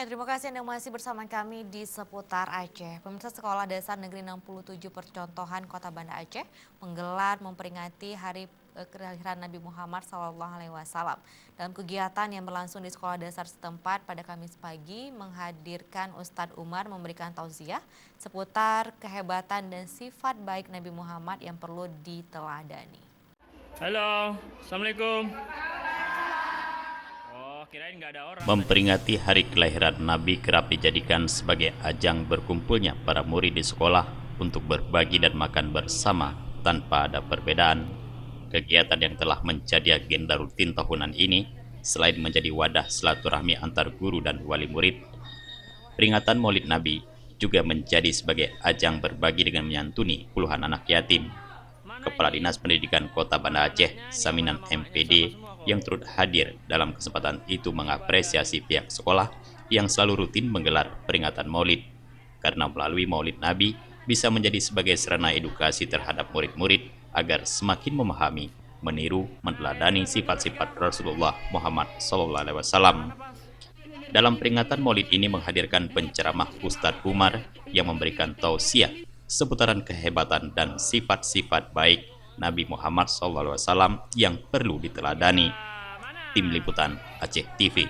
Ya, terima kasih Anda masih bersama kami di seputar Aceh. Pemirsa Sekolah Dasar Negeri 67 Percontohan Kota Banda Aceh menggelar memperingati hari kelahiran Nabi Muhammad SAW. Dalam kegiatan yang berlangsung di sekolah dasar setempat pada Kamis pagi, menghadirkan Ustadz Umar memberikan tausiah seputar kehebatan dan sifat baik Nabi Muhammad yang perlu diteladani. Halo, Assalamualaikum. Oh, kirain nggak ada orang. Memperingati hari kelahiran Nabi kerap dijadikan sebagai ajang berkumpulnya para murid di sekolah untuk berbagi dan makan bersama tanpa ada perbedaan. Kegiatan yang telah menjadi agenda rutin tahunan ini, selain menjadi wadah silaturahmi antar guru dan wali murid, peringatan Maulid Nabi juga menjadi sebagai ajang berbagi dengan menyantuni puluhan anak yatim. Kepala Dinas Pendidikan Kota Banda Aceh, Saminan MPD, yang turut hadir dalam kesempatan itu mengapresiasi pihak sekolah yang selalu rutin menggelar peringatan Maulid, karena melalui Maulid Nabi bisa menjadi sebagai sarana edukasi terhadap murid-murid agar semakin memahami, meniru, meneladani sifat-sifat Rasulullah Muhammad SAW. Dalam peringatan Maulid ini menghadirkan penceramah Ustadz Umar yang memberikan tausiah seputaran kehebatan dan sifat-sifat baik Nabi Muhammad SAW yang perlu diteladani. Tim Liputan Aceh TV.